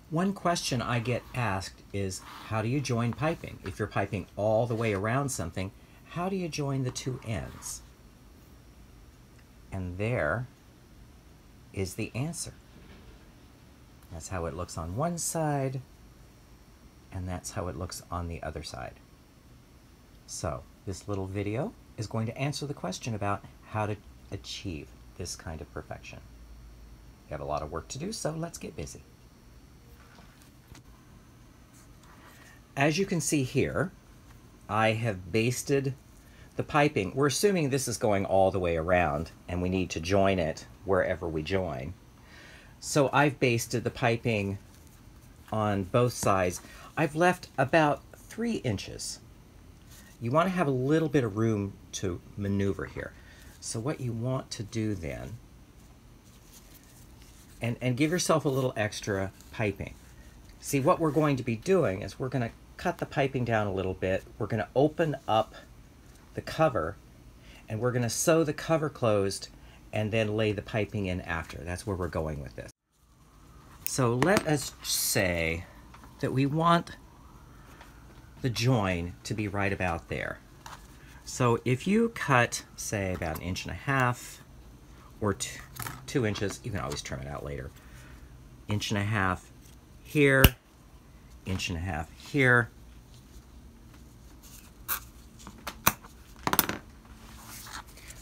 One question I get asked is, how do you join piping? If you're piping all the way around something, how do you join the two ends? And there is the answer. That's how it looks on one side, and that's how it looks on the other side. So this little video is going to answer the question about how to achieve this kind of perfection. We have a lot of work to do, so let's get busy. As you can see here, I have basted the piping. We're assuming this is going all the way around, and we need to join it wherever we join. So I've basted the piping on both sides. I've left about 3 inches. You want to have a little bit of room to maneuver here. So what you want to do then, and give yourself a little extra piping. See, what we're going to be doing is we're going to cut the piping down a little bit. We're going to open up the cover, and we're going to sew the cover closed and then lay the piping in after. That's where we're going with this. So let us say that we want the join to be right about there. So if you cut, say, about 1.5 inches or 2 inches, you can always trim it out later. 1.5 inches here, 1.5 inches here.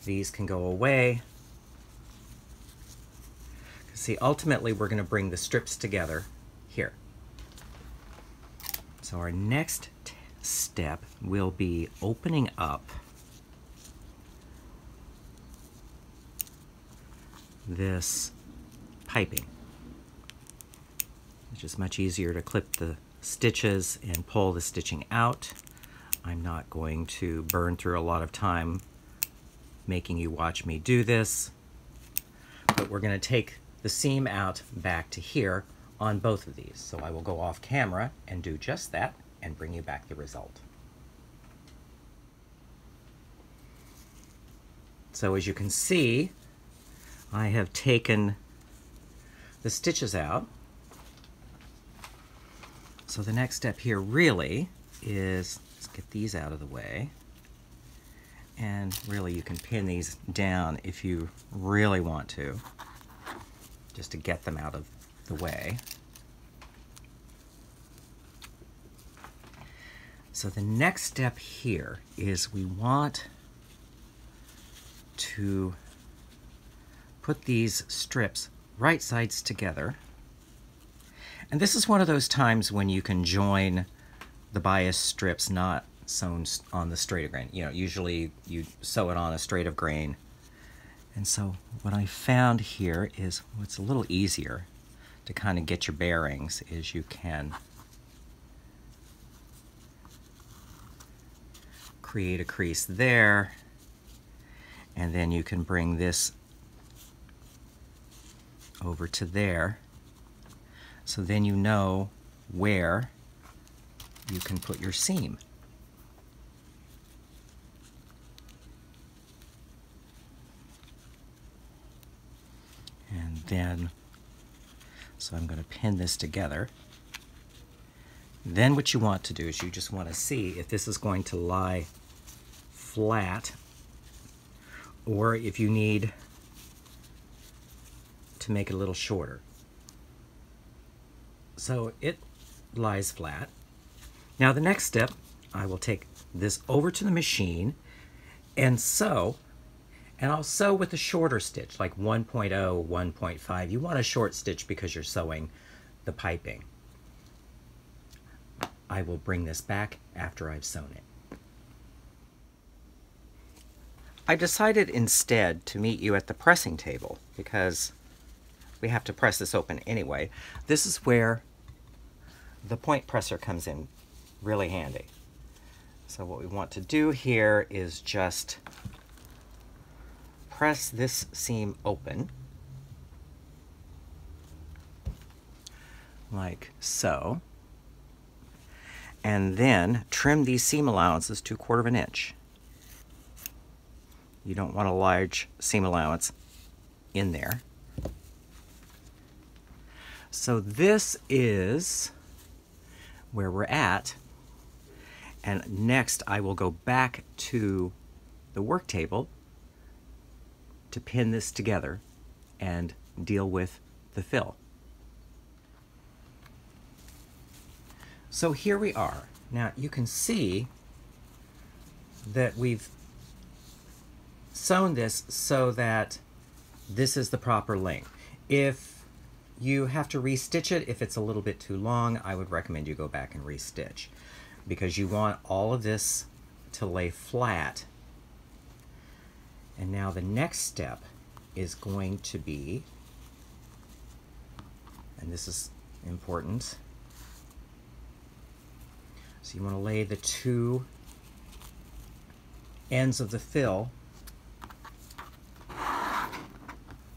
These can go away. See, ultimately we're going to bring the strips together here. So our next step will be opening up this piping, which is much easier to clip the stitches and pull the stitching out. I'm not going to burn through a lot of time making you watch me do this, but we're going to take the seam out back to here on both of these. So I will go off camera and do just that and bring you back the result. So as you can see, I have taken the stitches out. So the next step here really is, let's get these out of the way. And really you can pin these down if you really want to, just to get them out of the way. So the next step here is we want to put these strips right sides together. And this is one of those times when you can join the bias strips not sewn on the straight of grain. You know, usually you sew it on a straight of grain. And so what I found here is what's a little easier to kind of get your bearings is you can create a crease there, and then you can bring this over to there. So then you know where you can put your seam. And then, so I'm going to pin this together. Then what you want to do is you just want to see if this is going to lie flat, or if you need to make it a little shorter. So it lies flat. Now the next step, I will take this over to the machine and sew, and I'll sew with a shorter stitch, like 1.0, 1.5. You want a short stitch because you're sewing the piping. I will bring this back after I've sewn it. I decided instead to meet you at the pressing table because we have to press this open anyway. This is where the point presser comes in really handy. So what we want to do here is just press this seam open like so, and then trim these seam allowances to 1/4 inch. You don't want a large seam allowance in there. So this is where we're at. And next I will go back to the work table to pin this together and deal with the fill. So here we are. Now you can see that we've sewn this so that this is the proper length. If you have to restitch it, if it's a little bit too long, I would recommend you go back and restitch, because you want all of this to lay flat. And now the next step is going to be, and this is important, so you want to lay the two ends of the fill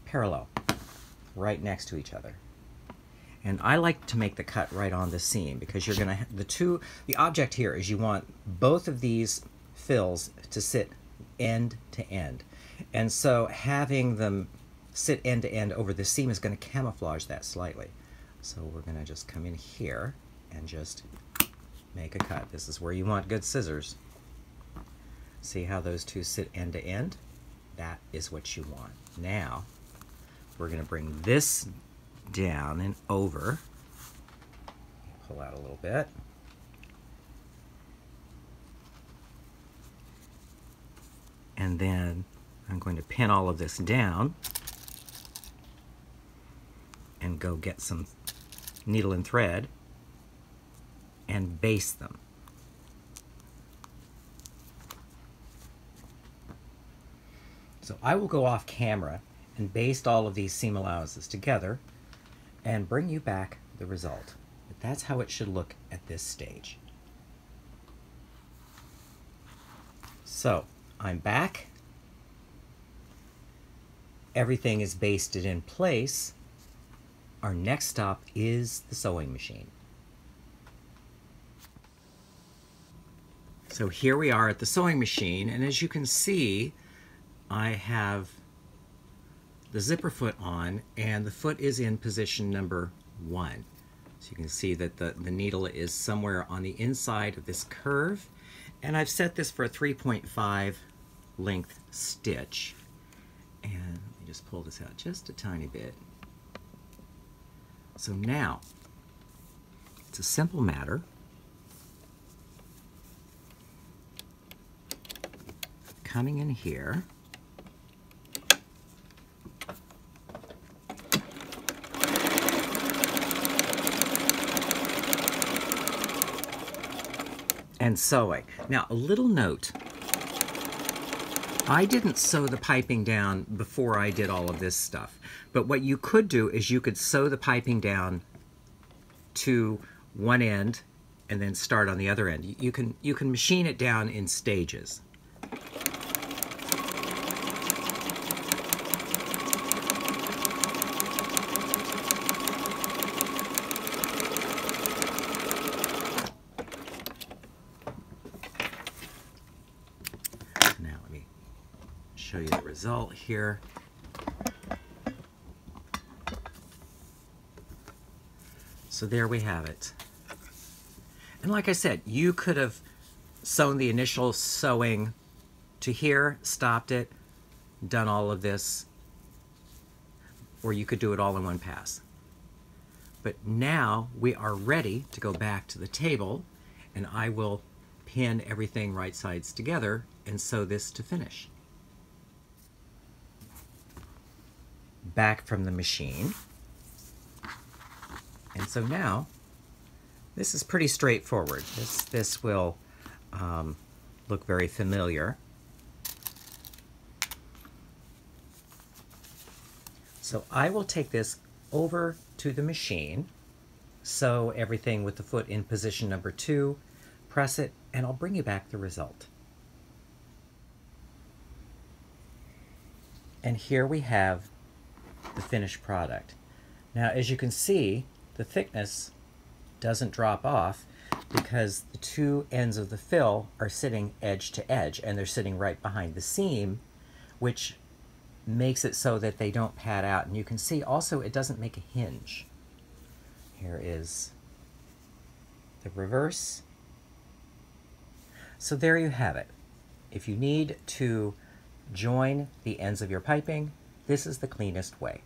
parallel, right next to each other. And I like to make the cut right on the seam, because you're gonna the object here is you want both of these fills to sit end to end. And so having them sit end to end over the seam is going to camouflage that slightly. So we're going to just come in here and just make a cut. This is where you want good scissors. See how those two sit end to end? That is what you want. Now we're going to bring this down and over. Pull out a little bit. And then I'm going to pin all of this down and go get some needle and thread and baste them. So I will go off camera and baste all of these seam allowances together and bring you back the result. But that's how it should look at this stage. So I'm back. Everything is basted in place. Our next stop is the sewing machine. So here we are at the sewing machine, and as you can see, I have the zipper foot on, and the foot is in position number 1. So you can see that the needle is somewhere on the inside of this curve, and I've set this for a 3.5 length stitch. And let me just pull this out just a tiny bit. So now, it's a simple matter of coming in here and sewing. Now, a little note. I didn't sew the piping down before I did all of this stuff. But what you could do is you could sew the piping down to one end and then start on the other end. You can machine it down in stages. Show you the result here. So there we have it. And like I said, you could have sewn the initial sewing to here, stopped it, done all of this, or you could do it all in one pass. But now we are ready to go back to the table, and I will pin everything right sides together and sew this to finish. Back from the machine. And so now, this is pretty straightforward. This will look very familiar. So I will take this over to the machine, sew everything with the foot in position number 2, press it, and I'll bring you back the result. And here we have the finished product. Now, as you can see, the thickness doesn't drop off because the two ends of the fill are sitting edge to edge, and they're sitting right behind the seam, which makes it so that they don't pad out. And you can see also it doesn't make a hinge. Here is the reverse. So there you have it. If you need to join the ends of your piping, this is the cleanest way.